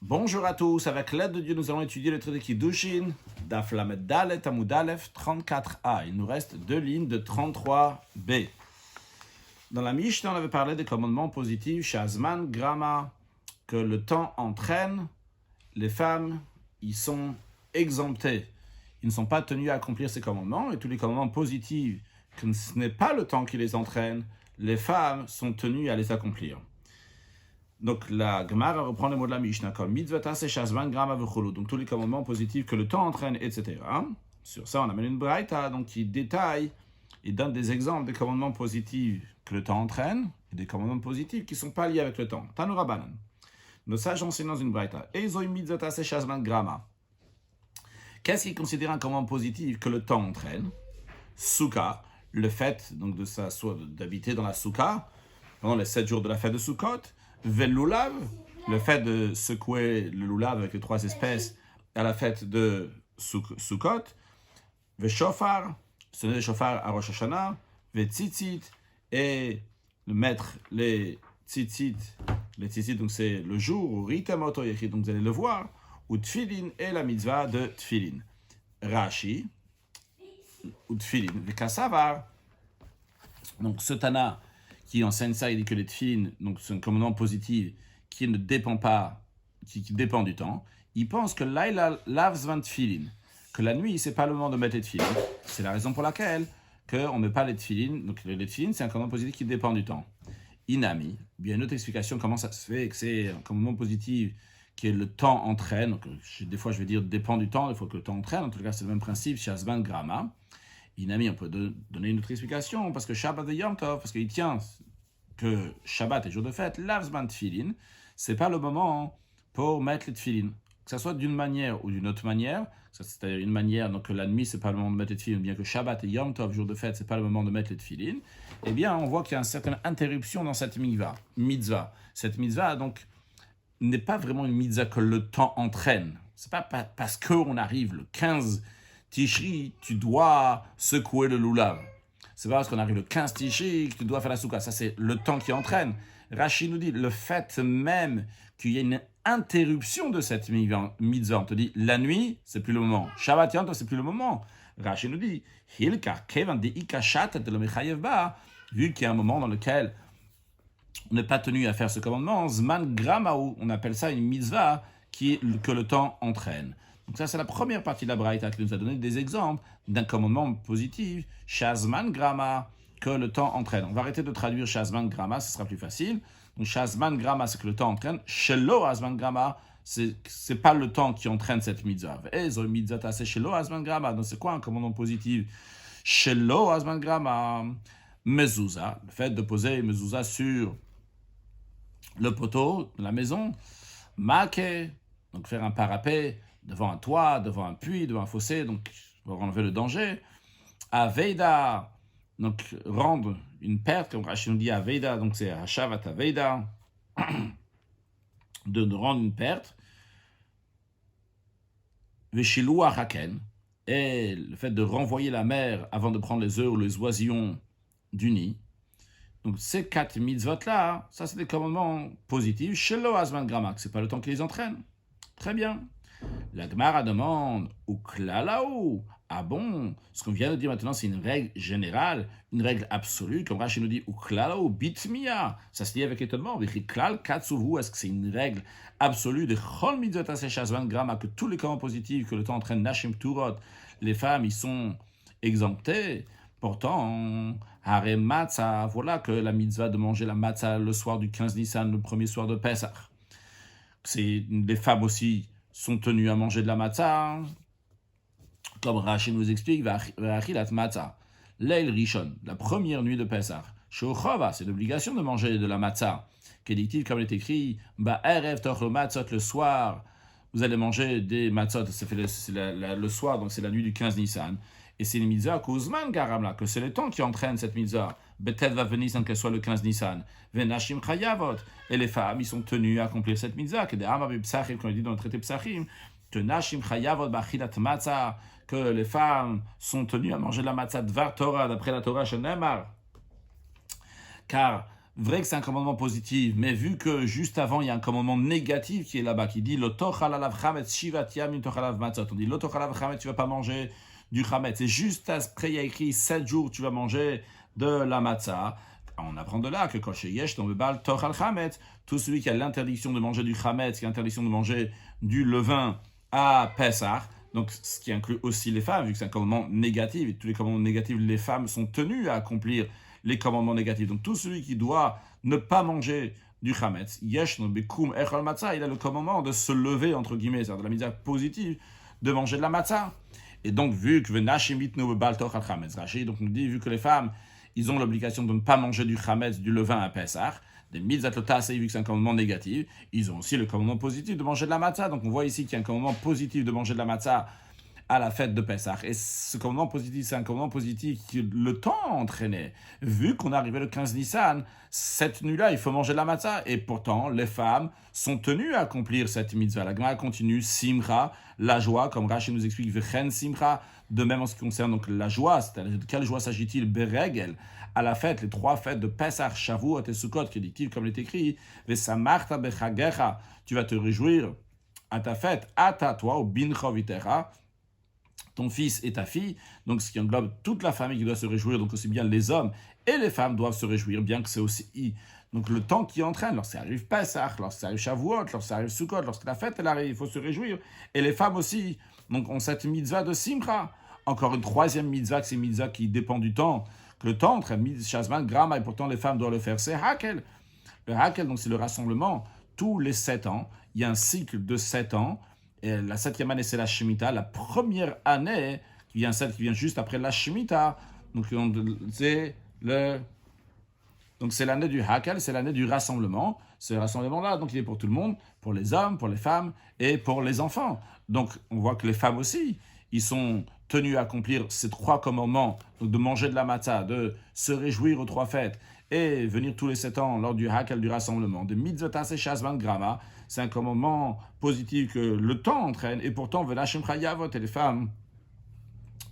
Bonjour à tous, avec l'aide de Dieu, nous allons étudier le traité Kiddushin, Daf Lamed Dalet Amud Aleph 34a. Il nous reste deux lignes de 33b. Dans la Mishnah, on avait parlé des commandements positifs, Shazman Grama, que le temps entraîne, les femmes, ils sont exemptés. Ils ne sont pas tenus à accomplir ces commandements, et tous les commandements positifs, que ce n'est pas le temps qui les entraîne, les femmes sont tenues à les accomplir. Donc la Gemara reprend les mots de la Mishnah comme mitzvata se shazman grama v'chulu. Donc tous les commandements positifs que le temps entraîne, etc. Sur ça, on amène une braïta donc qui détaille et donne des exemples des commandements positifs que le temps entraîne et des commandements positifs qui ne sont pas liés avec le temps. Tanura banan. Nos sages enseignent dans une braïta. Ezoi mitzvata se shazman grama. Qu'est-ce qui est considéré un commandement positif que le temps entraîne? Souka, le fait donc d'habiter dans la souka pendant les 7 jours de la fête de Sukkot. Velulav, le fait de secouer le lulav avec les 3 espèces à la fête de Sukkot. Veshofar, sonner le shofar à Rosh Hashanah. Vetzitzit, et mettre les tzitzit. Les tzitzit, donc c'est le jour où Ritamoto Yechid, donc vous allez le voir. Ou Tfilin, et la mitzvah de Tfilin. Rashi, ou Tfilin. Vekasavar, donc ce Tana qui enseigne ça, il dit que les tefilin, donc c'est un commandement positif qui ne dépend pas, qui dépend du temps. Il pense que l'aïla lavzvan tefilin, que la nuit, c'est pas le moment de mettre les tefilin. C'est la raison pour laquelle on ne met pas les tefilin. Donc les tefilin, c'est un commandement positif qui dépend du temps. Inami, bien une autre explication comment ça se fait que c'est un commandement positif qui est le temps entraîne. Donc, des fois, je vais dire dépend du temps, il faut que le temps entraîne. En tout cas, c'est le même principe chez Asban Grama. Inami, on peut donner une autre explication, parce que Shabbat et Yom Tov, parce qu'il tient que Shabbat est jour de fête, l'Avzman Tfilin, c'est pas le moment pour mettre les Tfilin. Que ce soit d'une manière ou d'une autre manière, c'est-à-dire une manière, donc que la nuit, c'est pas le moment de mettre les Tfilin, bien que Shabbat et Yom Tov, jour de fête, c'est pas le moment de mettre les Tfilin, eh bien, on voit qu'il y a une certaine interruption dans cette mitzvah. Cette mitzvah, donc, n'est pas vraiment une mitzvah que le temps entraîne. C'est pas parce qu'on arrive le 15 Tishri, tu dois secouer le lulav. C'est pas parce qu'on arrive le 15 Tishri que tu dois faire la souka. Ça, c'est le temps qui entraîne. Rashi nous dit, le fait même qu'il y ait une interruption de cette mitzvah, on te dit, la nuit, c'est plus le moment. Shabbat Yom Tov, c'est plus le moment. Rashi nous dit, vu qu'il y a un moment dans lequel on n'est pas tenu à faire ce commandement, Zman Gramaou, on appelle ça une mitzvah que le temps entraîne. Donc ça, c'est la première partie de la Braïta qui nous a donné des exemples d'un commandement positif, Shazman Grama, que le temps entraîne. On va arrêter de traduire Shazman Grama, ce sera plus facile. Donc Shazman Grama, c'est que le temps entraîne. Shelo Azman Grama, c'est pas le temps qui entraîne cette mitzvah. Ezo mitzvah c'est Shelo Azman Grama. Donc c'est quoi un commandement positif? Shelo Azman Grama, mezouza, le fait de poser mezouza sur le poteau de la maison. Make, donc faire un parapet devant un toit, devant un puits, devant un fossé, donc pour enlever le danger. Aveida, donc rendre une perte, comme Rashi nous dit Aveida, donc c'est Hashavat Aveida, de rendre une perte. Veshilua Haken, et le fait de renvoyer la mère avant de prendre les œufs ou les oisillons du nid. Donc ces 4 mitzvot-là, ça c'est des commandements positifs. Shelo Azman Gramak, c'est pas le temps qui les entraîne. Très bien. La Gemara demande, ou klalaou, ah bon, ce qu'on vient de dire maintenant, c'est une règle générale, une règle absolue, comme Rashi nous dit, ou klalaou, bitmia, ça se lie avec étonnement, klal katsuvu, est-ce que c'est une règle absolue de chol mitzvot aseshazvan grama, que tous les commandements positifs que le temps entraîne, nashim turot, les femmes, ils sont exemptés. Pourtant, hare matzah, voilà que la mitzvah de manger la matzah le soir du 15 Nissan, le premier soir de Pesach. Les femmes aussi sont tenues à manger de la matzah, comme Rashi nous explique, v'achilat matzah, leil rishon, la première nuit de Pesach, shochova, c'est l'obligation de manger de la matzah, qu'est-il comme il est écrit, ba'erev tochlo matzot, le soir, vous allez manger des matzot, c'est le soir, donc c'est la nuit du 15 Nissan, et c'est une mitzvah kuzman garamla, que c'est le temps qui entraîne cette mitzvah. Betet va venir sans qu'elle soit le 15 Nissan. Venashim chayavot. Et les femmes, ils sont tenus à accomplir cette mitzvah. Que des amabi psachim, comme on dit dans le traité psachim, que nashim chayavot bachilat matzah, que les femmes sont tenues à manger la matzah dvar Torah, d'après la Torah chez Neymar. Car vrai que c'est un commandement positif, mais vu que juste avant, il y a un commandement négatif qui est là-bas, qui dit « Lotochal alav chametz shivat yamim tochal alav matzot ». On dit « Lotochal alav chametz », tu ne vas pas manger du chametz. Et juste après, il y a écrit « 7 jours, tu vas manger de la matzah ». On apprend de là que quand chez Yesh, dans le bal tochal chametz, tout celui qui a l'interdiction de manger du chametz, qui a l'interdiction de manger du levain à Pessah, donc ce qui inclut aussi les femmes, vu que c'est un commandement négatif, et tous les commandements négatifs, les femmes sont tenues à accomplir les commandements négatifs. Donc tout celui qui doit ne pas manger du chametz, yesh no bekum echol matzah, il a le commandement de se lever, entre guillemets, c'est-à-dire de la misère positive, de manger de la matzah. Et donc, vu que venashim itnu bal tochal chametz, Rashi donc nous dit, vu que les femmes, ils ont l'obligation de ne pas manger du chametz, du levain à Pessah, des mitzvot tasei, vu que c'est un commandement négatif, ils ont aussi le commandement positif de manger de la matzah. Donc on voit ici qu'il y a un commandement positif de manger de la matzah à la fête de Pessah. Et ce commandement positif, c'est un commandement positif que le temps a entraîné. Vu qu'on est arrivé le 15 Nissan, cette nuit-là, il faut manger de la matzah. Et pourtant, les femmes sont tenues à accomplir cette mitzvah. La Gemara continue, simra, la joie, comme Rashi nous explique, vechen simra, de même en ce qui concerne donc la joie, c'est-à-dire de quelle joie s'agit-il, beregel, à la fête, les 3 fêtes de Pessah, Shavuot et Sukkot, qui dit-il, comme il est écrit, vesamarta bechagecha, tu vas te réjouir à ta fête, toi, au bincha vitecha, ton fils et ta fille, donc ce qui englobe toute la famille qui doit se réjouir, donc aussi bien les hommes et les femmes doivent se réjouir, bien que c'est aussi donc le temps qui entraîne, lorsqu'il arrive Pessah, lorsqu'il arrive Shavuot, lorsqu'il arrive Sukkot, lorsque la fête elle arrive, il faut se réjouir, et les femmes aussi, donc ont cette mitzvah de simcha, encore une troisième mitzvah, que c'est une mitzvah qui dépend du temps, que le temps entraîne, Shazman, Grama, et pourtant les femmes doivent le faire, c'est Hakel. Le Hakel, donc c'est le rassemblement, tous les 7 ans, il y a un cycle de 7 ans, et la 7e année, c'est la Shemitah. La première année, celle qui vient juste après la Shemitah, donc c'est l'année du Hakel, c'est l'année du rassemblement. Ce rassemblement-là, donc il est pour tout le monde, pour les hommes, pour les femmes et pour les enfants. Donc on voit que les femmes aussi, ils sont tenus à accomplir ces 3 commandements, donc de manger de la matzah, de se réjouir aux 3 fêtes, et venir tous les 7 ans lors du Hakel, du rassemblement, de mitzvotas et shazman grama, c'est un commandement positif que le temps entraîne, et pourtant, venashim chayavot, et les femmes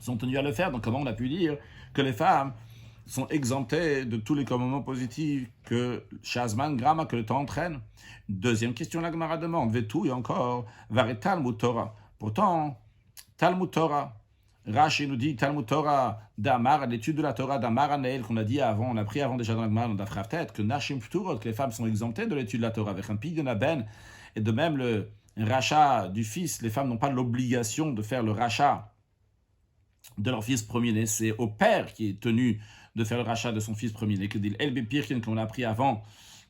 sont tenues à le faire. Donc comment on a pu dire que les femmes sont exemptées de tous les commandements positifs que shazman grama, que le temps entraîne? Deuxième question, la Gemara demande, vetou et encore, varet Talmud Torah. Pourtant, Talmud Torah, Rashi nous dit Talmud Torah d'Amar, l'étude de la Torah d'Amar Anaël, qu'on a dit avant, on a pris avant déjà dans la Gemara, dans Daf Tête, que Nashim Pturot, que les femmes sont exemptées de l'étude de la Torah, avec un pidyon ben, et de même le rachat du fils, les femmes n'ont pas l'obligation de faire le rachat de leur fils premier-né, c'est au père qui est tenu de faire le rachat de son fils premier-né, que dit El Bepirkin, qu'on a appris avant,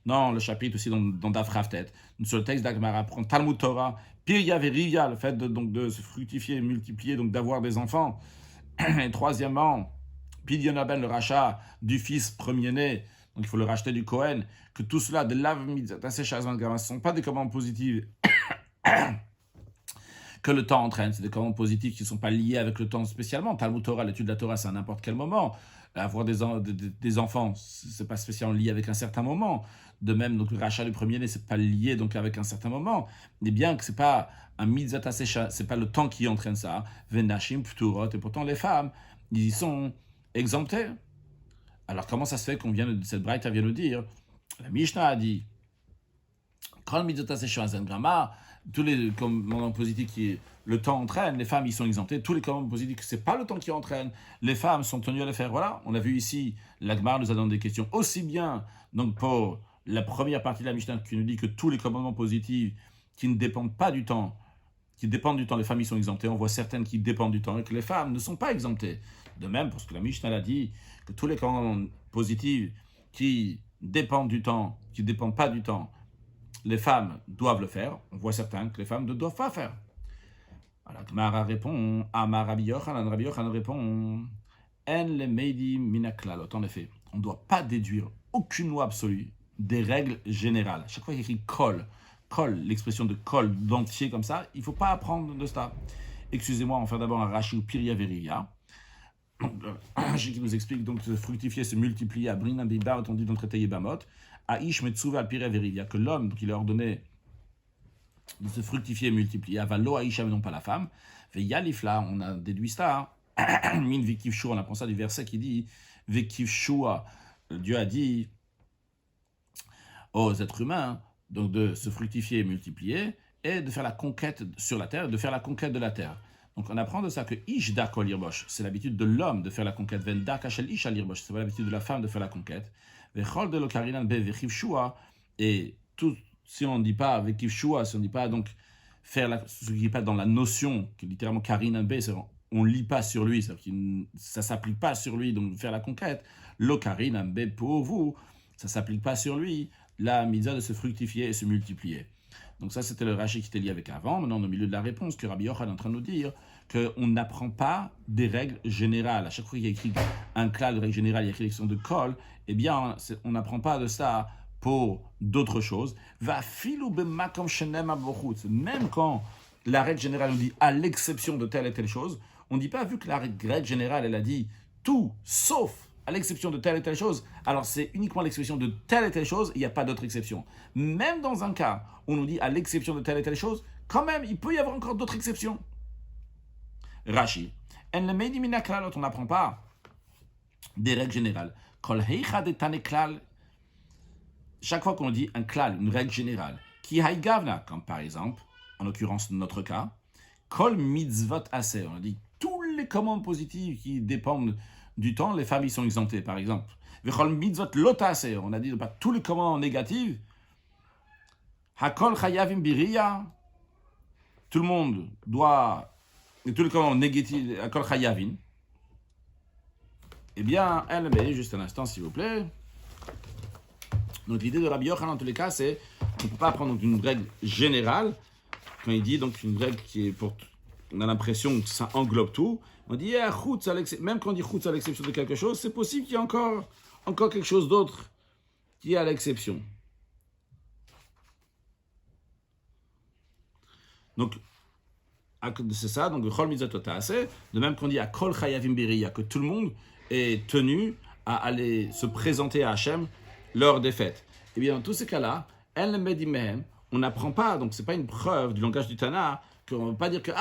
dans le chapitre aussi dans Daf Tête, sur le texte d'Agmara, prend Talmud Torah, Pirya Veriya, le fait de se fructifier, multiplier, donc d'avoir des enfants. Et troisièmement, Pidyon Ben, le rachat du fils premier-né, donc il faut le racheter du Kohen, que tout cela, de l'av mitzvah, ces chazman ne sont pas des commandes positives que le temps entraîne, c'est des commandes positives qui ne sont pas liées avec le temps spécialement. Talmud Torah, l'étude de la Torah, c'est à n'importe quel moment. Avoir des enfants, c'est pas spécialement lié avec un certain moment. De même, donc le rachat du premier-né, c'est pas lié donc avec un certain moment. Mais bien que c'est pas un mitzvah tassécha, c'est pas le temps qui entraîne ça. Venashim pturot, et pourtant les femmes, ils y sont exemptés. Alors comment ça se fait qu'on vient de cette braïta vient nous dire, la Mishnah a dit, quand mitzvah tassécha grama, tous les commandements positifs qui le temps entraîne, les femmes ils sont exemptées. Tous les commandements positifs, c'est pas le temps qui entraîne, les femmes sont tenues à le faire. Voilà, on a vu ici, l'Agmar nous a donné des questions aussi bien donc pour la première partie de la Mishnah qui nous dit que tous les commandements positifs qui ne dépendent pas du temps, qui dépendent du temps, les femmes ils sont exemptées. On voit certaines qui dépendent du temps et que les femmes ne sont pas exemptées. De même, parce que la Mishnah a dit que tous les commandements positifs qui dépendent du temps, qui ne dépendent pas du temps, les femmes doivent le faire. On voit certains que les femmes ne doivent pas faire. Alors, Gmara répond, Amar Rabbi Yochanan répond, En le meidi minaklalot. En effet, on ne doit pas déduire aucune loi absolue des règles générales. Chaque fois qu'il y a écrit kol, l'expression de kol d'entier comme ça, il ne faut pas apprendre de ça. Excusez-moi, on va faire d'abord un rashi ou piria veriya. Rashi qui nous explique donc se fructifier, se multiplier, à brinam bibar, on dit dans le traité Yebamot, Aish metzuva al piria veriya, que l'homme, donc il est ordonné de se fructifier et multiplier, avalo Aisha, mais non pas la femme. Veyalifla, on a déduit ça. Min vikivshua, on apprend ça du verset qui dit Vikivshua, Dieu a dit aux êtres humains, donc de se fructifier et multiplier, et de faire la conquête sur la terre, de faire la conquête de la terre. Donc on apprend de ça que Ish Dar Kol Yirbosh, c'est l'habitude de l'homme de faire la conquête. Ven Dar Kashel Ish Al Yirbosh, c'est l'habitude de la femme de faire la conquête. Vechol de Lokarinan Be Vechiv Shua, et tout, si on ne dit pas Vechiv Shua, si on ne dit pas donc faire ce qui n'est pas dans la notion, qui est littéralement Karinan Be, on ne lit pas sur lui, ça ne s'applique pas sur lui, donc faire la conquête. Lokarinan Be pour vous, ça ne s'applique pas sur lui, la mitzvah de se fructifier et se multiplier. Donc ça, c'était le Rashi qui était lié avec avant. Maintenant, au milieu de la réponse, que Rabbi Yochanan est en train de nous dire qu'on n'apprend pas des règles générales. À chaque fois qu'il y a écrit un klal de règle générale, il y a écrit l'élection de kol, eh bien, on n'apprend pas de ça pour d'autres choses. Même quand la règle générale nous dit à l'exception de telle et telle chose, on ne dit pas, vu que la règle générale, elle a dit tout sauf à l'exception de telle et telle chose, alors c'est uniquement l'exception de telle et telle chose, il n'y a pas d'autre exception. Même dans un cas où on nous dit à l'exception de telle et telle chose, quand même, il peut y avoir encore d'autres exceptions. Rashi, on n'apprend pas des règles générales. Chaque fois qu'on dit un klal, une règle générale, qui haïgavna, comme par exemple, en l'occurrence notre cas, kol mitzvot aser, on dit tous les commandes positives qui dépendent du temps, les familles sont exemptées, par exemple. Vechol mitzvot lotase, on a dit pas tous les commandements négatifs. Hakol chayavim biriya, tout le monde doit, et tous les commandements négatifs, hakol chayavim. Eh bien, elle, mais juste un instant, s'il vous plaît. Donc l'idée de Rabbi Yochanan, en tous les cas, c'est qu'on ne peut pas prendre une règle générale, quand il dit donc une règle qui est pour, on a l'impression que ça englobe tout. On dit, même quand on dit chutz à l'exception de quelque chose, c'est possible qu'il y ait encore quelque chose d'autre qui est à l'exception. Donc, c'est ça, donc de même qu'on dit à kol chayavim biriya, que tout le monde est tenu à aller se présenter à Hachem lors des fêtes. Et bien, dans tous ces cas-là, on n'apprend pas, donc c'est pas une preuve du langage du Tana, qu'on ne va pas dire que,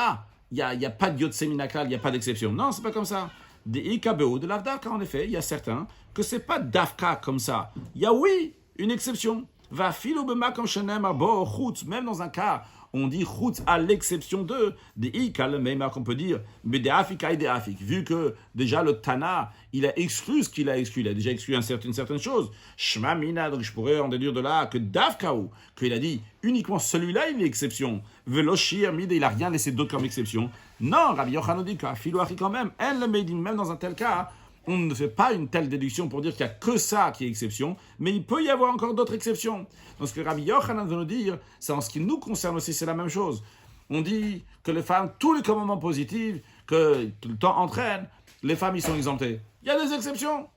il n'y a pas de Yotse Minakal, il n'y a pas d'exception. Non, c'est pas comme ça. Des Ikabeo, de l'Avdaka, en effet, il y a certains que c'est pas d'Afka comme ça. Il y a, oui, une exception. Va filobema comme shenem abo chutz, même dans un cas, on dit chutz à l'exception de, des Ikal, même qu'on peut dire, mais des Afika et des Afik. Vu que déjà le Tana, il a exclu ce qu'il a exclu. Il a déjà exclu une certaine chose. Shma mina, donc je pourrais en déduire de là que Davkaou, qu'il a dit uniquement celui-là, il est exception. Veloshir, mide, il n'a rien laissé d'autre comme exception. Non, Rabbi Yochanan dit qu'Afilouachi quand même, elle le met, même dans un tel cas, on ne fait pas une telle déduction pour dire qu'il n'y a que ça qui est exception, mais il peut y avoir encore d'autres exceptions. Donc ce que Rabbi Yochanan veut nous dire, c'est en ce qui nous concerne aussi, c'est la même chose. On dit que les femmes, tous les commandements positifs que le temps entraîne, les femmes y sont exemptées. Il y a des exceptions.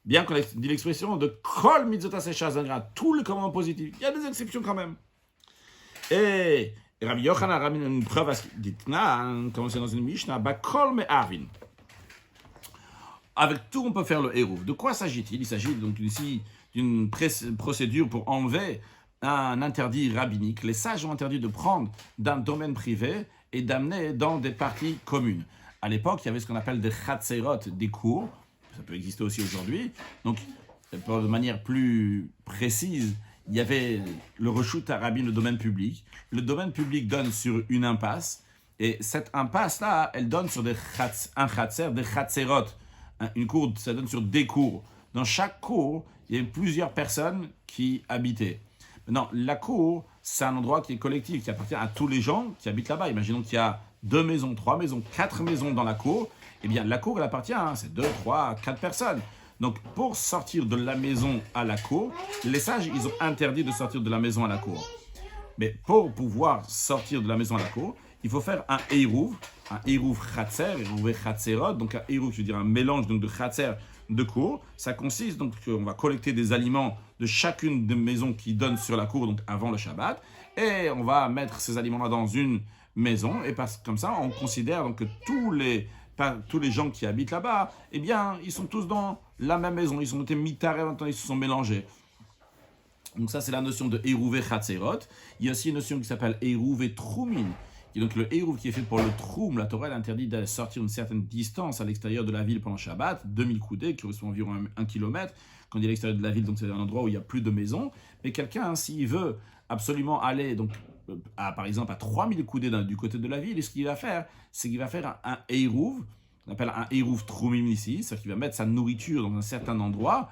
Bien qu'on ait dit l'expression de kol mitzvot aseh tous les commandements positifs, il y a des exceptions quand même. Et Rabbi Yochanan ramène une preuve à ce qu'il dit, comme c'est dans une Mishnah, bakol me'arvin. Avec tout, on peut faire le hérouv. De quoi s'agit-il? Il s'agit donc ici d'une procédure pour enlever un interdit rabbinique. Les sages ont interdit de prendre d'un domaine privé et d'amener dans des parties communes. À l'époque, il y avait ce qu'on appelle des chatzerot, des cours. Ça peut exister aussi aujourd'hui. Donc, de manière plus précise, il y avait le reshut arabin, le domaine public. Le domaine public donne sur une impasse. Et cette impasse-là, elle donne sur un chatzer, des chatzerot. Une cour, ça donne sur des cours. Dans chaque cour, il y avait plusieurs personnes qui habitaient. Maintenant, la cour, c'est un endroit qui est collectif, qui appartient à tous les gens qui habitent là-bas. Imaginons qu'il y a 2 maisons, 3 maisons, 4 maisons dans la cour. Eh bien, la cour, elle appartient, c'est 2, 3, 4 personnes. Donc, pour sortir de la maison à la cour, les sages, ils ont interdit de sortir de la maison à la cour. Mais pour pouvoir sortir de la maison à la cour, il faut faire un Eirouv Khatser, Eirouv Khatserot, donc un Eirouv, je veux dire un mélange donc, de Khatser, de cour. Ça consiste donc qu'on va collecter des aliments de chacune des maisons qui donnent sur la cour, donc avant le Shabbat, et on va mettre ces aliments-là dans une maison, et comme ça, on considère donc que tous les gens qui habitent là-bas, eh bien, ils sont tous dans la même maison, ils ont été mitarés, ils se sont mélangés. Donc ça, c'est la notion de Eirouv Khatserot. Il y a aussi une notion qui s'appelle Eirouv Troumin, Et donc le Hérouv qui est fait pour le Troum, la Torah elle interdit de sortir une certaine distance à l'extérieur de la ville pendant Shabbat, 2000 coudées, qui correspond environ 1 km. Quand on dit à l'extérieur de la ville, donc c'est un endroit où il n'y a plus de maisons. Mais quelqu'un, s'il veut absolument aller, donc, par exemple, à 3000 coudées du côté de la ville, et ce qu'il va faire, c'est qu'il va faire un Hérouv, on appelle un Hérouv Troumim ici, c'est-à-dire qu'il va mettre sa nourriture dans un certain endroit.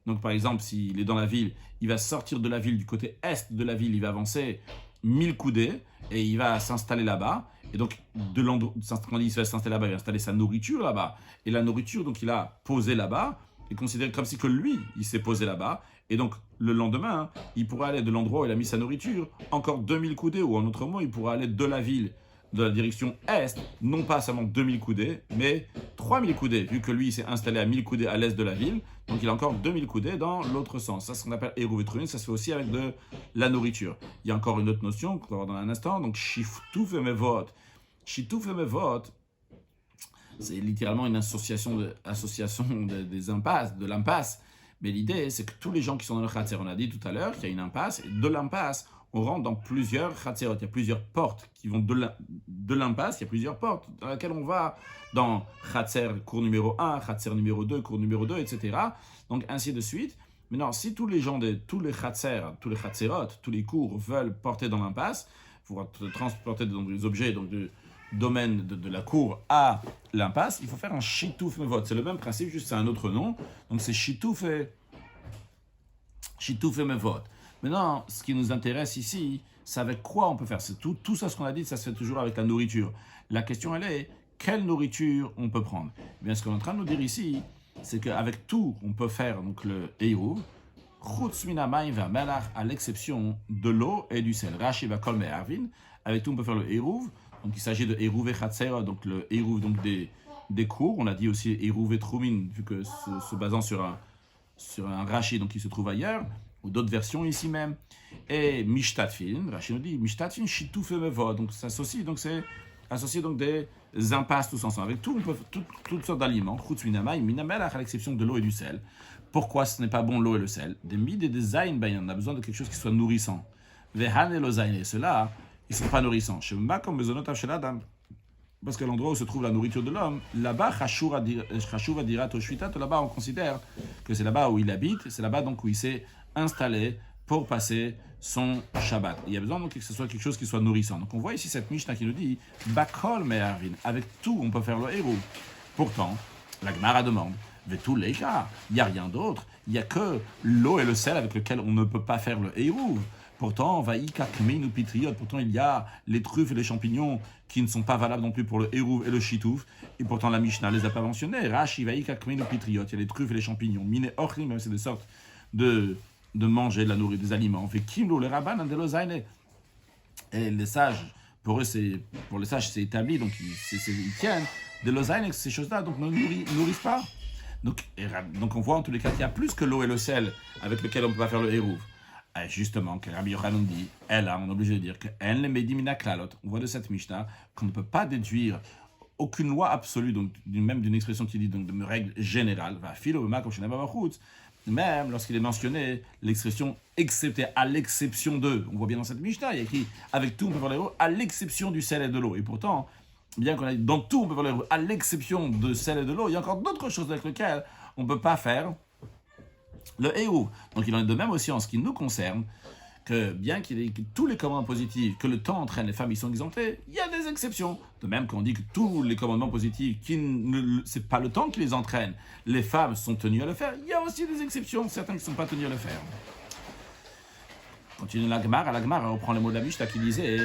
Donc par exemple, s'il est dans la ville, il va sortir de la ville, du côté est de la ville, il va avancer 1000 coudées et il va s'installer là-bas. Et donc, quand il va s'installer là-bas, il va installer sa nourriture là-bas. Et la nourriture, donc il a posé là-bas, est considérée comme si que lui, il s'est posé là-bas. Et donc, le lendemain, il pourra aller de l'endroit où il a mis sa nourriture, encore 2000 coudées, ou en autre mot, il pourra aller de la ville, de la direction est, non pas seulement 2000 coudées, mais 3000 coudées, vu que lui, il s'est installé à 1000 coudées à l'est de la ville, donc il a encore 2000 coudées dans l'autre sens. Ça, c'est ce qu'on appelle Hérouv et Troumim, ça se fait aussi avec de la nourriture. Il y a encore une autre notion qu'on va voir dans un instant, donc Shiftouf et Mevot. Shiftouf et Mevot, c'est littéralement une association des impasses, de l'impasse. Mais l'idée, c'est que tous les gens qui sont dans le Khatser, on a dit tout à l'heure qu'il y a une impasse, et de l'impasse, on rentre dans plusieurs Khatserot. Il y a plusieurs portes qui vont de l'impasse, il y a plusieurs portes dans lesquelles on va dans Khatser, cours numéro 1, Khatser numéro 2, cours numéro 2, etc. Donc ainsi de suite. Maintenant, si tous les gens tous les Khatser, tous les Khatserot, tous les cours veulent porter dans l'impasse, pour transporter des objets donc du domaine de la cour à l'impasse, il faut faire un Shitouf Mevot. C'est le même principe, juste c'est un autre nom. Donc c'est Shitouf et Mevot. Maintenant, ce qui nous intéresse ici, c'est avec quoi on peut faire. C'est tout ça, ce qu'on a dit, ça se fait toujours avec la nourriture. La question, elle est, quelle nourriture on peut prendre? Eh bien, ce qu'on est en train de nous dire ici, c'est qu'avec tout, on peut faire donc, le Hérouv, Chutz mina mayim ve'melach, à l'exception de l'eau et du sel. Rashi va kol me'arvin. Avec tout, on peut faire le Hérouv. Donc, il s'agit de Hérouv et Chatzera, donc le Hérouv donc des cours. On a dit aussi Hérouv et Troumim, vu que se basant sur un Rashi donc qui se trouve ailleurs, ou d'autres versions ici même. Et Mishtatfin, Rashi nous dit Mishtatfin Shitouf et Mevot. Donc, ça s'associe, donc c'est associé donc des impasses tous ensemble. Avec tout, on peut toutes sortes d'aliments. Chutz mina mayim minamelach, à l'exception de l'eau et du sel. Pourquoi ce n'est pas bon l'eau et le sel? Des mid et des zayin bayan. On a besoin de quelque chose qui soit nourrissant. Vehan et lozayin. Et ceux-là, ils ne sont pas nourrissants. Shema comme bezonotav shel adam. Parce qu'à l'endroit où se trouve la nourriture de l'homme, là-bas, chashuva dirat oshvitat, là-bas on considère que c'est là-bas où il habite, c'est là-bas donc où il s'est installé pour passer son Shabbat. Il y a besoin donc que ce soit quelque chose qui soit nourrissant. Donc on voit ici cette Mishnah qui nous dit Bakol me'arvin. Avec tout, on peut faire le Hérouv. Pourtant, la Gemara demande Vetou leika. Il n'y a rien d'autre. Il n'y a que l'eau et le sel avec lequel on ne peut pas faire le Hérouv. Pourtant, vaïka kmin ou pitriot. Pourtant, il y a les truffes et les champignons qui ne sont pas valables non plus pour le Hérouv et le Shitouf. Et pourtant, la Mishnah ne les a pas mentionnés. Rashi, vaïka kmin ou pitriot. Il y a les truffes et les champignons. Mine ochlim, même c'est des sortes de manger, de la nourriture, des aliments. On fait kimlo, les rabban, andelozaine. Et les sages, pour les sages, c'est établi, donc ils tiennent. De l'ozaine, ces choses-là, donc ne nourrissent pas. Donc on voit en tous les cas qu'il y a plus que l'eau et le sel avec lequel on ne peut pas faire le Hérouv. Et justement, que Rabbi Yochanan dit, on est obligé de dire que on voit de cette Mishnah qu'on ne peut pas déduire aucune loi absolue, donc même d'une expression qui dit donc de règle générale, même lorsqu'il est mentionné l'expression excepté, à l'exception de, on voit bien dans cette Mishnah, il y a écrit avec tout on peut faire le Hérouv, à l'exception du sel et de l'eau. Et pourtant, bien qu'on ait dans tout on peut faire le Hérouv, à l'exception de sel et de l'eau, il y a encore d'autres choses avec lesquelles on ne peut pas faire le Hérouv. Donc il en est de même aussi en ce qui nous concerne, que bien qu'il y ait tous les commandements positifs, que le temps entraîne les femmes, ils sont exemptés, il y a des exceptions. De même qu'on dit que tous les commandements positifs, c'est pas le temps qui les entraîne, les femmes sont tenues à le faire, il y a aussi des exceptions, certains qui ne sont pas tenus à le faire. Continue la Gemara reprend le mot de la Mishnah qui disait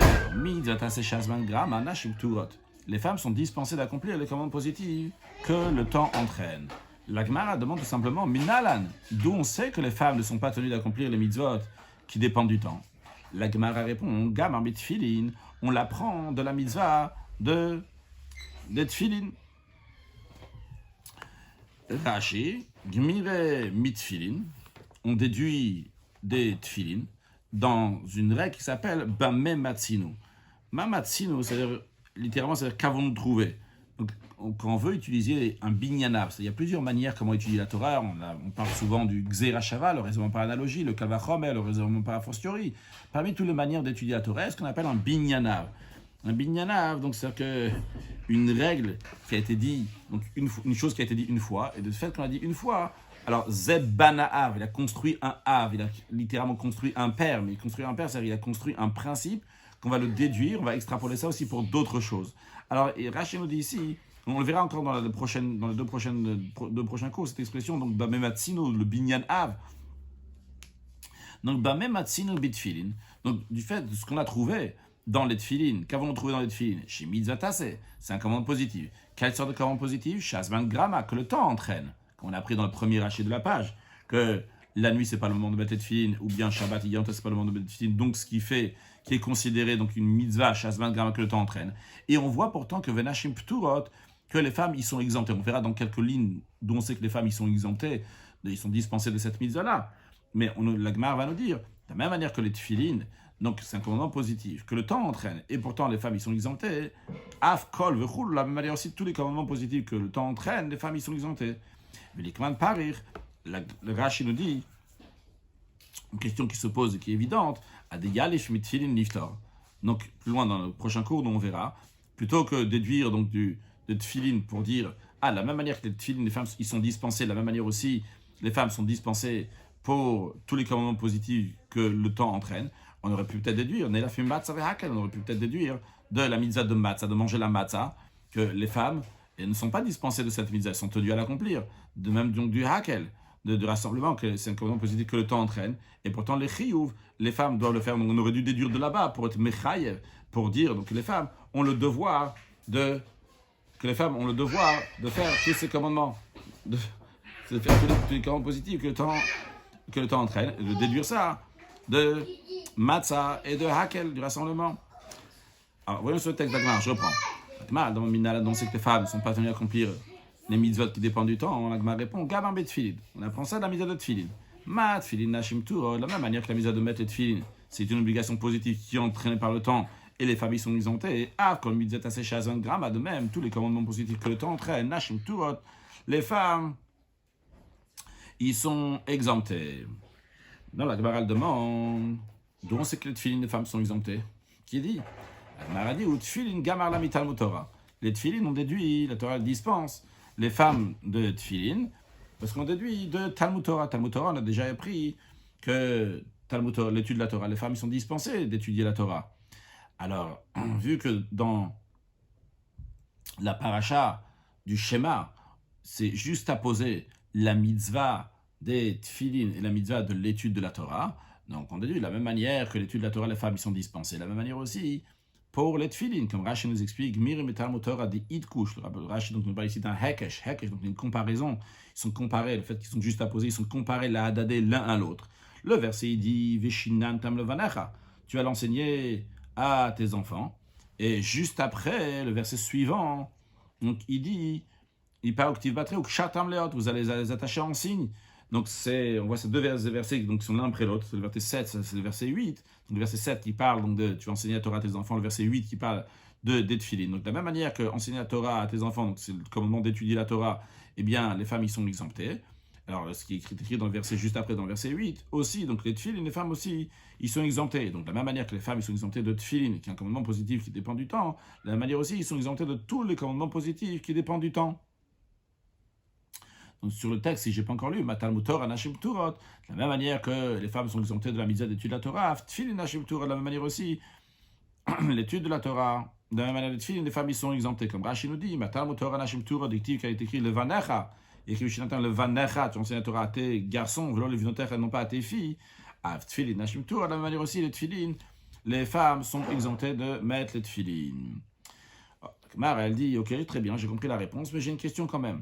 les femmes sont dispensées d'accomplir les commandes positives que le temps entraîne. La Gemara demande tout simplement Minalan, d'où on sait que les femmes ne sont pas tenues d'accomplir les mitzvot qui dépendent du temps. La Gemara répond Gamar mitfilin, on l'apprend de la mitzvah des tfilin. Rashi, Gmire mitfilin, on déduit des tfilin dans une règle qui s'appelle Bame Matsinu. Mamatsinu, c'est-à-dire littéralement, c'est-à-dire qu'avons-nous trouvé. Donc, quand on veut utiliser un binyanav, il y a plusieurs manières comment étudier la Torah. On parle souvent du Gzera Shava, le raisonnement par analogie, le Kavachomer, le raisonnement par a fortiori. Parmi toutes les manières d'étudier la Torah, ce qu'on appelle un binyanav. Un binyanav, donc c'est-à-dire qu'une règle qui a été dit, donc une chose qui a été dit une fois, et de fait qu'on a dit une fois, alors Zeb Banaav, il a construit un Av, il a littéralement construit un père, mais construire un père, c'est-à-dire qu'il a construit un principe qu'on va le déduire, on va extrapoler ça aussi pour d'autres choses. Alors, et Rachid nous dit ici, on le verra encore dans les deux prochains cours, cette expression, donc Bamematsino, le binyan Av. Donc Bamematsino bitfilin, donc du fait de ce qu'on a trouvé dans les tfilin, qu'avons-nous trouvé dans les tfilin? Chez Mitzvatase, c'est un commandement positif. Quelle sorte de commandement positif? Shazman Grama, que le temps entraîne. Qu'on a appris dans le premier rachet de la page, que la nuit, c'est pas le moment de mettre les tefilin, ou bien Shabbat, c'est pas le moment de mettre les tefilin, donc ce qui est considéré donc une mitzvah, Shazman Grama, que le temps entraîne. Et on voit pourtant que Venashim Pturot, que les femmes, ils sont exemptées. On verra dans quelques lignes d'où on sait que les femmes, ils sont exemptées, ils sont dispensées de cette mitzvah-là. Mais la Gemara va nous dire, de la même manière que les tefilin, donc c'est un commandement positif, que le temps entraîne, et pourtant les femmes ils sont exemptées, af, kol, vechul, de la même manière aussi tous les commandements positifs que le temps entraîne, les femmes ils sont exemptées. Mais les commandes parir, le Rashi nous dit, une question qui se pose et qui est évidente, à des yalif mit tefilin niftar. Donc plus loin dans le prochain cours, dont on verra, plutôt que déduire donc de tefilin pour dire, de la même manière que les tefilin, les femmes ils sont dispensées, de la même manière aussi les femmes sont dispensées pour tous les commandements positifs que le temps entraîne, on aurait pu peut-être déduire, on aurait pu peut-être déduire de la mitzvah de matzah, de manger la matzah, que les femmes elles ne sont pas dispensées de cette mitzvah, elles sont tenues à l'accomplir. De même donc du hakel, du rassemblement, que c'est un commandement positif que le temps entraîne, et pourtant les chiyuv, les femmes doivent le faire, donc on aurait dû déduire de là-bas pour être mechayev, pour dire donc que les femmes ont le devoir de faire tous ces commandements, de faire tous les commandements positifs que le temps entraîne, et de déduire ça de matzah et de hakel, du rassemblement. Alors, voyons ce texte d'Agmar, je reprends. Agmar, dans le Minal, on sait que les femmes ne sont pas venues accomplir les mitzvot qui dépendent du temps. Agmar répond, Gaban bet tfilin. On apprend ça de la mitzvah de tfilin. Ma tfilin nashim tur, de la même manière que la mitzvah de mettre les tfilin, c'est une obligation positive qui est entraînée par le temps, et les familles sont exemptées. Ah, comme mitzvah tassé shazan grama, de même, tous les commandements positifs que le temps entraîne, nashim turot, les femmes, ils sont exemptés. Non, la Gemara demande, d'où on sait que les tfilin des femmes sont exemptées? Qui dit? La Gemara dit, ou tfilin gamar la mital Torah. Les tfilin ont déduit, la Torah dispense les femmes de tfilin, parce qu'on déduit de Talmud Torah. Talmud Torah, on a déjà appris que Talmud Torah, l'étude de la Torah, les femmes ils sont dispensées d'étudier la Torah. Alors, vu que dans la paracha du Shema, c'est juste à poser la mitzvah des tfilin et la mitzvah de l'étude de la Torah, donc on déduit de la même manière que l'étude de la Torah, les femmes ils sont dispensées. De la même manière aussi pour les tfilin, comme Rashi nous explique, Mirim et Talmud Torah des idkush. Rashi donc nous parle ici d'un hekesh, donc une comparaison. Ils sont comparés, le fait qu'ils sont juste à poser, ils sont comparés la hadadé l'un à l'autre. Le verset il dit Veshinan tam levanecha, tu vas l'enseigner à tes enfants. Et juste après, le verset suivant, donc il dit il parle au batre ou kshatam leot, vous allez les attacher en signe. Donc on voit ces deux versets donc, qui sont l'un après l'autre. C'est le verset 7, c'est le verset 8. Donc le verset 7 qui parle donc de tu vas enseigner la Torah à tes enfants, le verset 8 qui parle des tefilin. Donc de la même manière que enseigner la Torah à tes enfants, donc c'est le commandement d'étudier la Torah, eh bien les femmes y sont exemptées. Alors ce qui est écrit dans le verset juste après, dans le verset 8, aussi, donc les tefilin, les femmes aussi, ils sont exemptés. Donc de la même manière que les femmes ils sont exemptées de tefilin, qui est un commandement positif qui dépend du temps, de la même manière aussi ils sont exemptés de tous les commandements positifs qui dépendent du temps. Donc sur le texte, si je n'ai pas encore lu, Matal Torah Nashim Turot, de la même manière que les femmes sont exemptées de la mitzvah d'étude de la Torah, Tfilin Nashim Turot, de la même manière aussi, l'étude de la Torah, de la même manière les femmes ils sont exemptées. Comme Rashi nous dit, Matal Torah Nashim Turot, dictive qui a été écrit le Vanecha, écrit Shinatan le Vanecha, tu enseignes la Torah à tes garçons, voulant les vinotaires et non pas à tes filles, Tfilin Nashim Turot, de la même manière aussi, les Tfilin, les femmes sont exemptées de mettre les Tfilin. Mara, elle dit, ok, très bien, j'ai compris la réponse, mais j'ai une question quand même.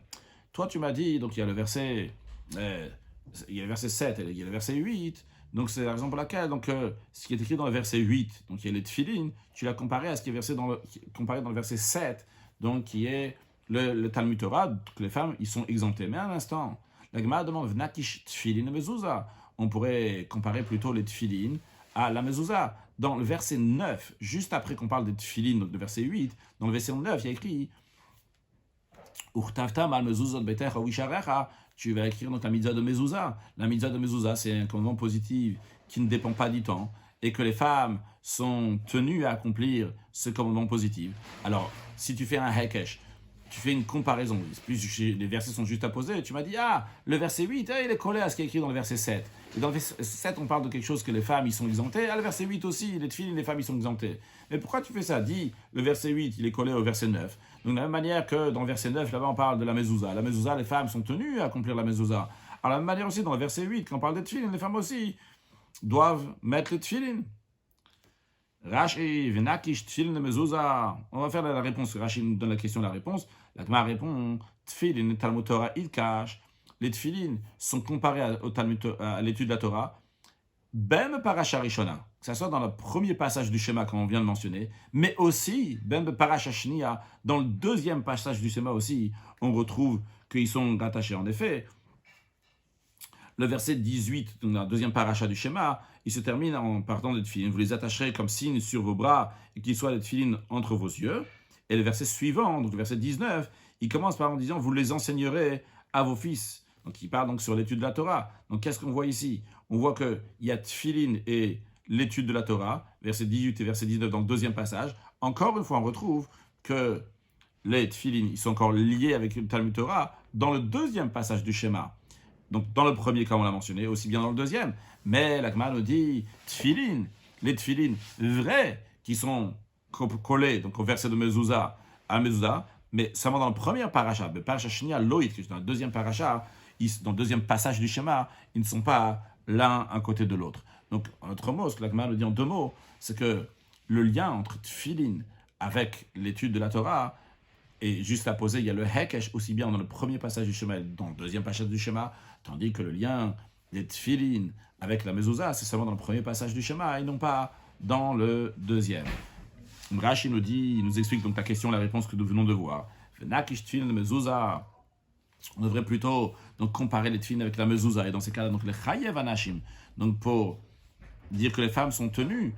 Toi, tu m'as dit, donc il y a le verset 7 et il y a le verset 8, donc c'est la raison pour laquelle, donc, ce qui est écrit dans le verset 8, donc il y a les tefilin, tu l'as comparé à ce qui est comparé dans le verset 7, donc qui est le Talmud Torah, que les femmes, ils sont exemptés. Mais à l'instant, la Gemara demande, Vnakish tefilin et mezouza. On pourrait comparer plutôt les tefilin à la mezouza. Dans le verset 9, juste après qu'on parle des tefilin, donc le verset 8, dans le verset 9, il y a écrit tu vas écrire donc la mitzvah de mezouza. La mitzvah de mezouza, c'est un commandement positif qui ne dépend pas du temps. et que les femmes sont tenues à accomplir ce commandement positif. Alors, si tu fais un hekesh, tu fais une comparaison, les versets sont juste apposés, tu m'as dit, le verset 8, il est collé à ce qui est écrit dans le verset 7. Et dans le verset 7, on parle de quelque chose que les femmes, ils sont exemptées. Le verset 8 aussi, les tefilines, les femmes, ils sont exemptées. Mais pourquoi tu fais ça? Dis, le verset 8, il est collé au verset 9. Donc, de la même manière que dans le verset 9, là-bas, on parle de la mezouza. La mezouza, les femmes sont tenues à accomplir la mezouza. Alors, de la même manière aussi, dans le verset 8, quand on parle des tefilines, les femmes aussi doivent mettre les tefilines. Rashi, Venakish, Tfilin, Mezouza. On va faire la réponse. Rashi nous donne la question, la réponse. La Gemara répond Tfilin, Talmud Torah, Ilkash. Les tfilin sont comparés à l'étude de la Torah. Bem Parasha Rishona, que ce soit dans le premier passage du schéma, comme on vient de mentionner, mais aussi, Bem Parasha Shnia, dans le deuxième passage du schéma aussi, on retrouve qu'ils sont rattachés. En effet, le verset 18, dans la deuxième paracha du schéma, il se termine en partant des tefilines. Vous les attacherez comme signe sur vos bras et qu'ils soient des tefilines entre vos yeux. Et le verset suivant, donc le verset 19, il commence par en disant, vous les enseignerez à vos fils. Donc il part donc sur l'étude de la Torah. Donc qu'est-ce qu'on voit ici? On voit qu'il y a tefilines et l'étude de la Torah, verset 18 et verset 19 dans le deuxième passage. Encore une fois, on retrouve que les tefilines, ils sont encore liés avec le Talmud Torah dans le deuxième passage du schéma. Donc, dans le premier, comme on l'a mentionné, aussi bien dans le deuxième. Mais la Gemara nous dit, tfilin, les tfilin vrais, qui sont collés donc, au verset de Mezouza à Mezouza, mais seulement dans le premier paracha, le paracha Shnia Loït, qui est dans le deuxième paracha, dans le deuxième passage du schéma, ils ne sont pas l'un à côté de l'autre. Donc, en autre mot, ce que la Gemara nous dit en deux mots, c'est que le lien entre tfilin avec l'étude de la Torah, et juste à poser, il y a le hekesh aussi bien dans le premier passage du schéma et dans le deuxième passage du schéma, tandis que le lien des tfilin avec la mezouza, c'est seulement dans le premier passage du schéma et non pas dans le deuxième. Rashi nous dit, il nous explique donc la question, la réponse que nous venons de voir. Nakish tfilin mezouza. On devrait plutôt donc comparer les tfilin avec la mezouza et dans ces cas-là donc les chayev anashim. Donc pour dire que les femmes sont tenues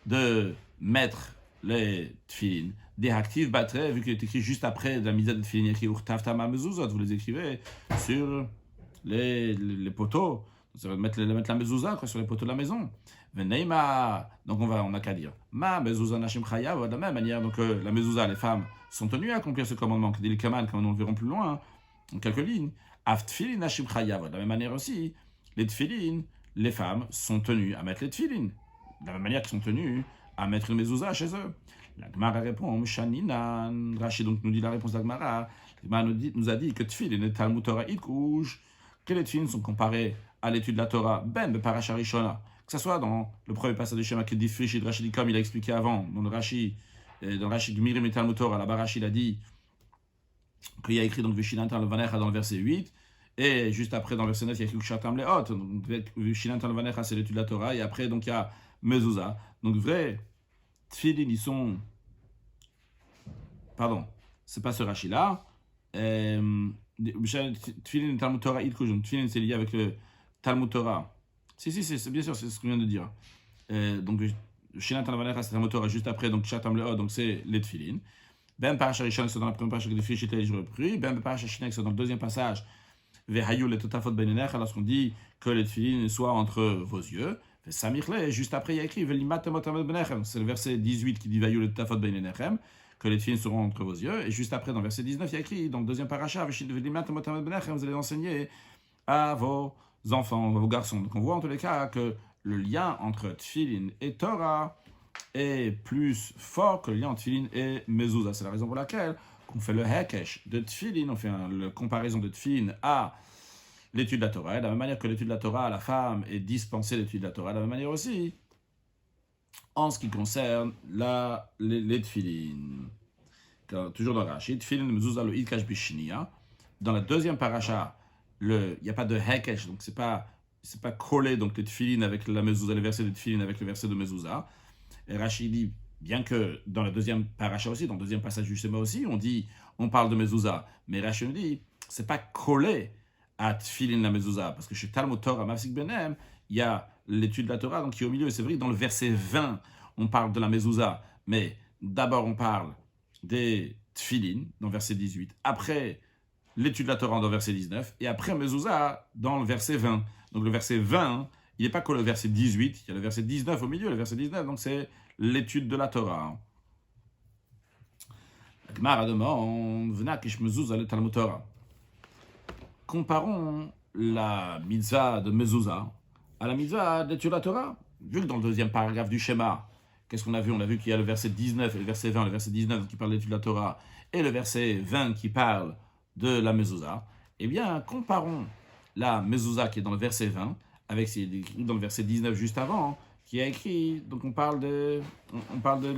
de mettre les tfilin, des actifs battraient, vu qu'il est écrit juste après de la mise de tfilin, écrit urtaftama mezuzot, vous les écrivez sur les poteaux, ça va mettre la mezouza sur les poteaux de la maison. Veneima, donc on n'a qu'à dire ma mezouza nashim chayav, de la même manière, donc la mezouza, les femmes sont tenues à accomplir ce commandement, que dit le kaman, comme nous le verrons plus loin, en quelques lignes. Af tfilin nashim chayav, de la même manière aussi, les tfilin, les femmes sont tenues à mettre les tfilin, de la même manière qu'ils sont tenues à mettre une mezouza chez eux. La Gemara répond, Shaninan, Rashi donc nous dit la réponse de la Gemara. La Gemara nous a dit que tfilin et Talmud Torah Ilkush, que les tfilin sont comparés à l'étude de la Torah, ben Parasha Rishona, que ce soit dans le premier passage du schéma qui est dit Frish et Rashi, comme il a expliqué avant, dans le Rashi Gmirim et Talmud Torah, là-bas Rashi a dit qu'il y a écrit donc Vishinantan Levanecha dans le verset 8, et juste après dans le verset 9, il y a écrit Shatam Leot, donc Vishinantan Levanecha c'est l'étude de la Torah, et après donc il y a Mezouza. Donc vrai, tfilin ils sont. Pardon, c'est pas ce Rashi-là. Tfilin et Talmud Torah Ilkush, Tfilin c'est lié avec le Talmud Torah. Si, c'est bien sûr, c'est ce qu'on vient de dire. Donc, Shinat Talmud c'est Talmud Torah, juste après, donc Shatam Leod, donc c'est les Tfilin. Ben Parasha Rishon, c'est dans la première page des fiches et les jours repris. Ben Parasha Shinek, c'est dans le deuxième passage. Vehayu le Totafot Benenecha, lorsqu'on dit que les Tfilin soient entre vos yeux. Samirle, juste après, il y a écrit Velimat Temotamot Benechem. C'est le verset 18 qui dit Vehayu le Totafot Benechem, que les Tfilin seront entre vos yeux. Et juste après, dans le verset 19, il y a écrit, dans le deuxième parasha, Velimat Temotamot Benechem, vous allez enseigner à vos enfants, vos garçons. Donc on voit en tous les cas que le lien entre tfilin et Torah est plus fort que le lien entre tfilin et mezouza. C'est la raison pour laquelle on fait le hekesh de tfilin, on fait la comparaison de tfilin à l'étude de la Torah. Et de la même manière que l'étude de la Torah, la femme est dispensée d'étude de la Torah, de la même manière aussi en ce qui concerne les tfilin. Toujours dans Rashi, tfilin mezouza lo ilkash bishnia. Dans la deuxième paracha, il n'y a pas de hekesh, donc c'est pas collé donc les tfilin avec la mezouza, les versets de tfilin avec le verset de mezouza. Et Rashi dit, bien que dans le deuxième paracha aussi, dans le deuxième passage du schéma aussi, on parle de mezouza, mais Rashi nous dit, c'est pas collé à tfilin la mezouza, parce que chez Talmud Torah Mafsik Benem, il y a l'étude de la Torah donc qui est au milieu, et c'est vrai que dans le verset 20, on parle de la mezouza, mais d'abord on parle des tfilin, dans le verset 18, après l'étude de la Torah dans le verset 19, et après Mezouza dans le verset 20. Donc le verset 20 il n'est pas que le verset 18, il y a le verset 19 au milieu, le verset 19, donc c'est l'étude de la Torah. La Gemara demande, Vena kish mezuzah le Talmud Torah. Comparons la mitzvah de mezuzah à la mitzvah d'étude de la Torah. Vu que dans le deuxième paragraphe du schéma, qu'est-ce qu'on a vu? On a vu qu'il y a le verset 19 et le verset 20, le verset 19 qui parle d'étude de la Torah et le verset 20 qui parle de la mezuzah. Eh bien, comparons la mezuzah qui est dans le verset 20 avec ce qui est écrit dans le verset 19 juste avant, qui a écrit, donc on parle de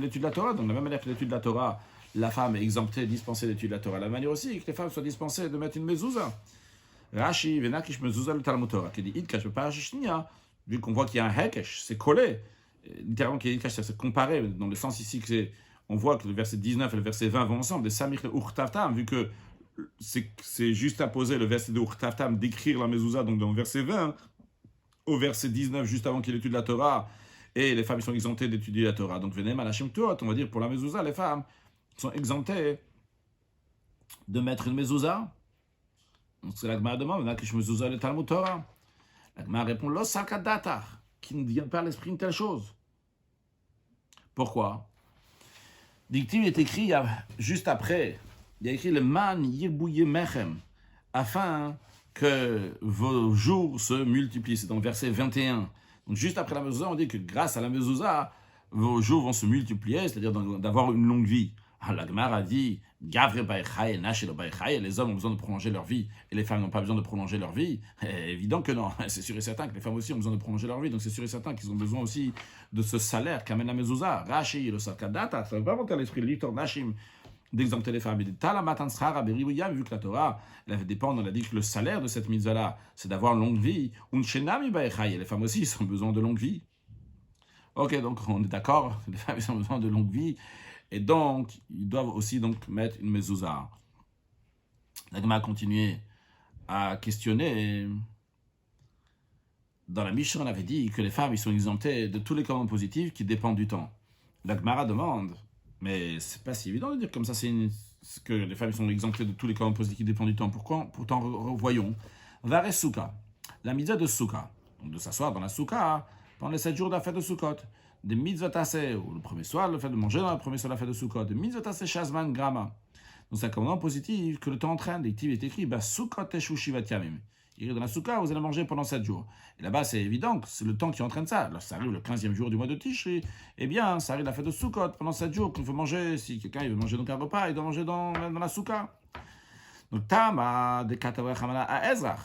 l'étude de la Torah. Donc de la même manière que l'étude de la Torah, la femme est exemptée, dispensée d'étude de la Torah. De la manière aussi que les femmes soient dispensées de mettre une mezuzah. Rashi, Venakish mezuzah le Talmud Torah, qui dit Idkash parashishnia, vu qu'on voit qu'il y a un hekesh, c'est collé. Littéralement, qui est Idkash, c'est comparé, dans le sens ici que c'est, on voit que le verset 19 et le verset 20 vont ensemble, des Samich le Urtavtam, vu que c'est juste imposé le verset de Urtavtam d'écrire la mezuzah, donc dans le verset 20, au verset 19, juste avant qu'il étudie la Torah, et les femmes ils sont exemptées d'étudier la Torah. Donc, Venem Alashim Tuot, on va dire pour la mezuzah, les femmes sont exemptées de mettre une mezuzah. Donc, c'est la Gemara demande, Venakish mezuzah le Talmud Torah. La Gemara répond, Lo sakadatar, qui ne vient pas à l'esprit une telle chose. Pourquoi? Dictive est écrit juste après. Il y a écrit le man yirbouye mechem, afin que vos jours se multiplient. C'est dans le verset 21. Donc juste après la mezuzah, on dit que grâce à la mezuzah, vos jours vont se multiplier, c'est-à-dire d'avoir une longue vie. La Gemara a dit, Gavre baïchaye, Nashelo baïchaye, les hommes ont besoin de prolonger leur vie et les femmes n'ont pas besoin de prolonger leur vie. Évident que non, c'est sûr et certain que les femmes aussi ont besoin de prolonger leur vie, donc c'est sûr et certain qu'ils ont besoin aussi de ce salaire qu'amène la mezuzah. Rashi, le sakadata, ça ne va pas monter à l'esprit, l'Itor Nashim, d'exempter les femmes. Il dit, Talamatan Srara Beribuyam, vu que la Torah, elle avait dépendre, on a dit que le salaire de cette mitzvah-là, c'est d'avoir une longue vie. Unshenami baïchaye, les femmes aussi ont besoin de longue vie. Ok, donc on est d'accord, les femmes ont besoin de longue vie. Et donc, ils doivent aussi donc mettre une mezuzah. La Gemara a continué à questionner. Dans la Mishnah, on avait dit que les femmes ils sont exemptées de tous les commandements positifs qui dépendent du temps. La Gemara demande, mais c'est pas si évident de dire comme ça, que les femmes ils sont exemptées de tous les commandements positifs qui dépendent du temps. Pourquoi? Pourtant, voyons. Vares Souka, la mitzvah de Souka, donc de s'asseoir dans la Souka pendant les 7 jours de la fête de Sukkot. De mitzvot assez, ou le premier soir, le fait de manger dans le premier soir de la fête de Sukkot, de mitzvot assez shazman grama. Donc c'est un commandement positif que le temps entraîne. L'actif est écrit, Sukkot teshu shivat yamim. Il est dans la Souka, vous allez manger pendant 7 jours. Et là-bas, c'est évident que c'est le temps qui entraîne ça. Alors ça arrive le 15e jour du mois de Tishri, eh bien, ça arrive la fête de Sukkot pendant 7 jours qu'il faut manger. Si quelqu'un veut manger donc un repas, il doit manger dans la Souka. Donc Tama de Kataweh Hamala à Ezrach.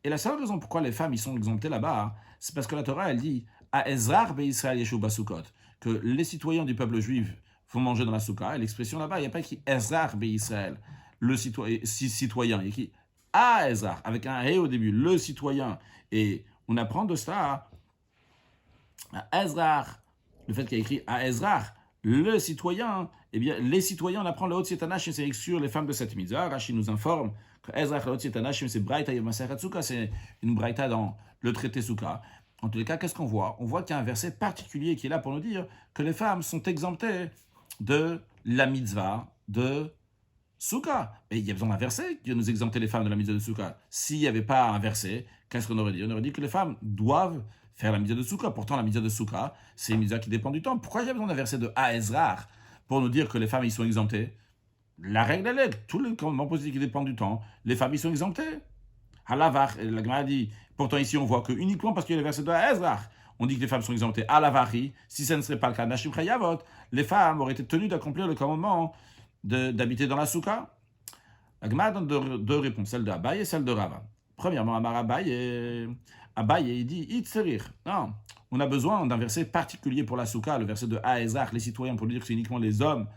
Et la seule raison pourquoi les femmes ils sont exemptées là-bas, c'est parce que la Torah, elle dit à Ezrach Israël Yeshu Basukot, que les citoyens du peuple juif vont manger dans la Souka. Et l'expression là-bas, il n'y a pas écrit Ezrach Israël, le citoyen. Il y a écrit à Ezrach, avec un et au début, le citoyen. Et on apprend de cela à Ezrach, le fait qu'il y a écrit à Ezrach, le citoyen. Eh bien, les citoyens, on apprend le Hot Yetanashim, c'est sur les femmes de cette mitzvah. Rashi nous informe que Ezrach, le Hot Yetanashim, c'est Braïta Yemaserat Souka, c'est une Braïta dans le traité Souka. En tous les cas, qu'est-ce qu'on voit? On voit qu'il y a un verset particulier qui est là pour nous dire que les femmes sont exemptées de la mitzvah de Souka. Et il y a besoin d'un verset qui nous exempter les femmes de la mitzvah de Souka. S'il n'y avait pas un verset, qu'est-ce qu'on aurait dit? On aurait dit que les femmes doivent faire la mitzvah de Souka. Pourtant, la mitzvah de Souka, c'est une mitzvah qui dépend du temps. Pourquoi il y a besoin d'un verset de Ezrach pour nous dire que les femmes y sont exemptées? La règle est tous les commandements positifs qui dépendent du temps, les femmes y sont exemptées. Halavach, la Gemara dit, pourtant ici on voit que uniquement parce qu'il y a le verset de Ezrach, on dit que les femmes sont exemptées. Halavachi, si ce ne serait pas le cas, Nashim Chayavot, les femmes auraient été tenues d'accomplir le commandement d'habiter dans la Souka. La Gemara donne deux réponses, celle de Abaye et celle de Rava. Premièrement, Amar Abaye, il dit, Itzerir. Non, on a besoin d'un verset particulier pour la Souka, le verset de Ezrach, les citoyens, pour dire que c'est uniquement les hommes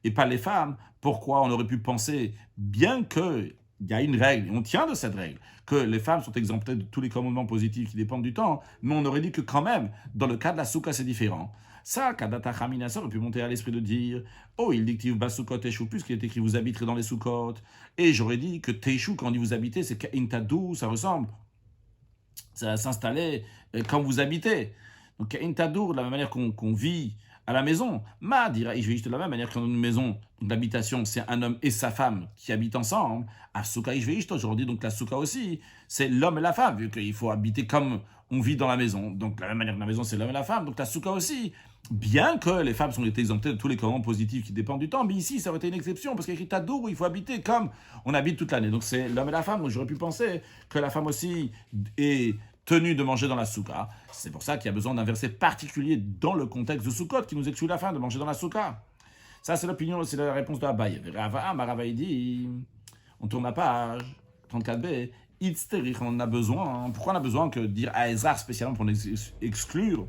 et pas les femmes. Pourquoi? On aurait pu penser, bien que il y a une règle, et on tient de cette règle, que les femmes sont exemptées de tous les commandements positifs qui dépendent du temps, mais on aurait dit que quand même, dans le cas de la Souka, c'est différent. Ça, Kadata Chaminasa aurait pu monter à l'esprit de dire, oh, il dictive Basukot Teshu, puisqu'il est écrit vous habiterez dans les Soukot. Et j'aurais dit que Teshu, quand on dit vous habitez, c'est Ka'intadou, ça ressemble. Ça va s'installer quand vous habitez. Donc Ka'intadou, de la même manière qu'on vit à la maison, Ma dira Ishveishto, de la même manière que dans une maison, l'habitation, c'est un homme et sa femme qui habitent ensemble. À Souka Ishveishto, aujourd'hui, donc la Souka aussi, c'est l'homme et la femme, vu qu'il faut habiter comme on vit dans la maison. Donc, de la même manière que la maison, c'est l'homme et la femme. Donc, la souka aussi. Bien que les femmes sont été exemptées de tous les commandements positifs qui dépendent du temps, mais ici, ça aurait été une exception, parce qu'il y a écrit Tadour, où il faut habiter comme on habite toute l'année. Donc, c'est l'homme et la femme. Donc, j'aurais pu penser que la femme aussi est tenue de manger dans la souka. C'est pour ça qu'il y a besoin d'un verset particulier dans le contexte de Sukkot qui nous exclut la femme de manger dans la souka. Ça, c'est l'opinion, c'est la réponse de Abaye. Rava, il dit, on tourne la page, 34b, Itzterich, on a besoin. Pourquoi on a besoin que dire à Ezra spécialement pour exclure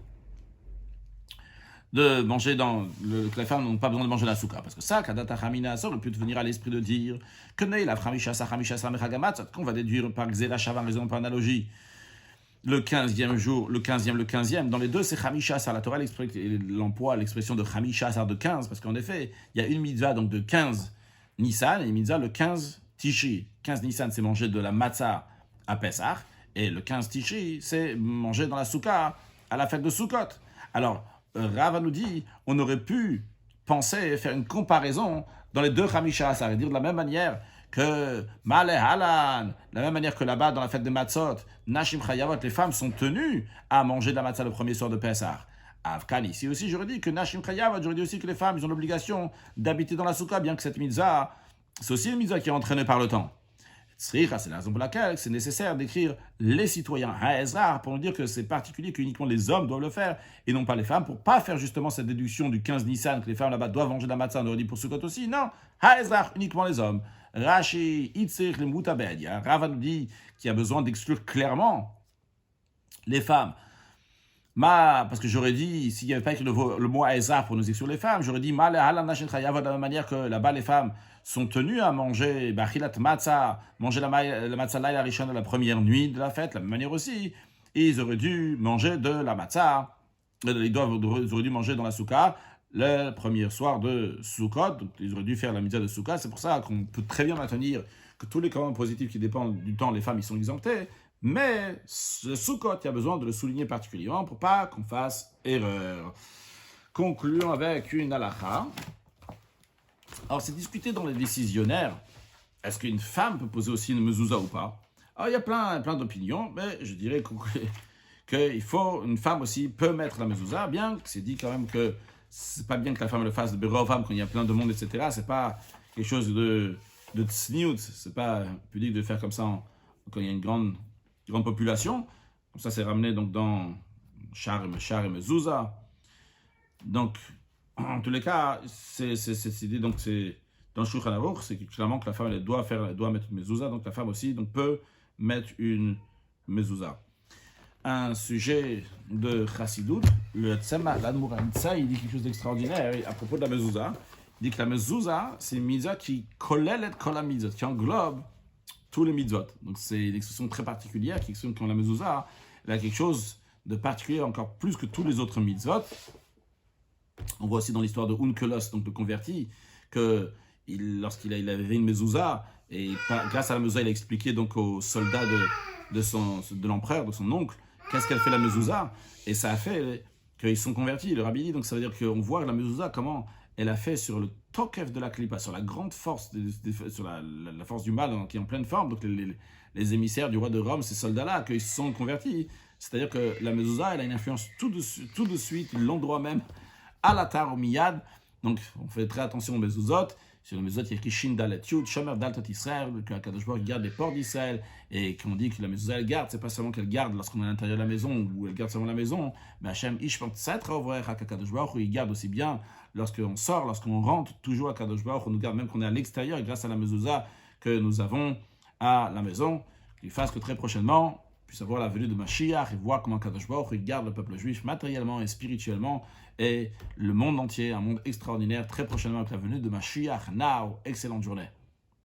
de manger que les femmes n'ont pas besoin de manger la souka. Parce que ça, Kadata Hamina, ça aurait pu te venir à l'esprit de dire que la Hamishasa Mechagamat, qu'on va déduire par Xera Shavan, raison par analogie. Le 15e jour, le 15e, dans les deux, c'est Hamishasa. La Torah l'emploie l'expression de Hamishasa de 15, parce qu'en effet, il y a une mitzvah donc de 15 Nissan et une mitzvah le 15 Tishri. 15 Nissan, c'est manger de la matzah à Pessah, et le 15 Tishri, c'est manger dans la souka à la fête de Sukkot. Alors, Rava nous dit, on aurait pu penser, faire une comparaison dans les deux Hamisha, ça veut dire de la même manière que Malé Halan, de la même manière que là-bas dans la fête de Matzot, Nashim Chayavot, les femmes sont tenues à manger de la matzah le premier soir de Pessah. Afkan, ici aussi, j'aurais dit que Nashim Chayavot, j'aurais dit aussi que les femmes, ils ont l'obligation d'habiter dans la souka, bien que cette mitzvah, c'est aussi une mitzvah qui est entraînée par le temps. C'est la raison pour laquelle c'est nécessaire d'écrire les citoyens à Ezra pour nous dire que c'est particulier qu'uniquement les hommes doivent le faire et non pas les femmes, pour ne pas faire justement cette déduction du 15 Nissan que les femmes là-bas doivent manger de la matzah, on aurait dit pour Sukkot aussi. Non, à Ezra, uniquement les hommes. Rashi, Itzir, le Moutabed. Rava nous dit qu'il y a besoin d'exclure clairement les femmes. Parce que j'aurais dit, s'il n'y avait pas écrit le mot Ezra pour nous exclure les femmes, j'aurais dit Mal Halan Nashin Chayavot, de la même manière que là-bas les femmes sont tenues à manger Bachilat Matzah, manger la Matzah Laila Rishon de la première nuit de la fête, de la même manière aussi. Et ils auraient dû manger de la Matzah, ils auraient dû manger dans la Souka le premier soir de Sukkot, donc ils auraient dû faire la mitzvah de Souka. C'est pour ça qu'on peut très bien maintenir que tous les commandements positifs qui dépendent du temps, les femmes, ils sont exemptés. Mais ce Sukkot, il y a besoin de le souligner particulièrement pour pas qu'on fasse erreur. Concluons avec une halakha. Alors, c'est discuté dans les décisionnaires. Est-ce qu'une femme peut poser aussi une mezouza ou pas? Alors, il y a plein d'opinions, mais je dirais une femme aussi peut mettre la mezouza, bien que c'est dit quand même que c'est pas bien que la femme le fasse de bureau femme quand il y a plein de monde, etc. C'est pas quelque chose de tsniout, c'est pas pudique de faire comme ça quand il y a une grande population. Comme ça, c'est ramené donc dans Char et Mezouza. Donc, en tous les cas, c'est dit, donc c'est dans le Shulchan Aruch, c'est clairement que la femme elle doit mettre une mezouza, donc la femme aussi donc peut mettre une mezouza. Un sujet de Chassidut, le Tzemach, l'Admor HaNitzah, il dit quelque chose d'extraordinaire à propos de la mezouza. Il dit que la mezouza, c'est une mitzvah qui kolelet kol ha-mitzvot, qui englobe tous les mitzvot. Donc c'est une expression très particulière qui exprime que la mezouza, elle a quelque chose de particulier encore plus que tous les autres mitzvot. On voit aussi dans l'histoire de Unkelos, donc le converti, que lorsqu'il avait une mezouza, et grâce à la mezouza, il a expliqué donc aux soldats de l'empereur, de son oncle, qu'est-ce qu'elle fait la mezouza, et ça a fait qu'ils sont convertis, le rabbi dit. Donc ça veut dire qu'on voit la mezouza, comment elle a fait sur le tokef de la klipa, sur la grande force, sur la force du mal qui est en pleine forme. Donc les émissaires du roi de Rome, ces soldats-là, qu'ils se sont convertis. C'est-à-dire que la mezouza, elle a une influence tout de suite, l'endroit même, à la tar, au miyad. Donc on fait très attention aux mezuzot. Sur le mezuzot, il y a écrit Shin Dalet Yud, Shomer Daltot Israël, que la Kadosh Baruch garde les ports d'Israël, et qu'on dit que la mezuzah, elle garde, c'est pas seulement qu'elle garde lorsqu'on est à l'intérieur de la maison, ou elle garde seulement la maison, mais Hachem Ishpant Setra Ovrecha, Kadosh Baruch, il garde aussi bien lorsqu'on sort, lorsqu'on rentre, toujours à Kadosh Baruch, on nous garde même qu'on est à l'extérieur, grâce à la mezuzah que nous avons à la maison. Qu'il fasse que très prochainement, puisse avoir la venue de Mashiach et voir comment Kadosh Baruch il garde le peuple juif matériellement et spirituellement et le monde entier, un monde extraordinaire très prochainement avec la venue de Mashiach. Now, excellente journée.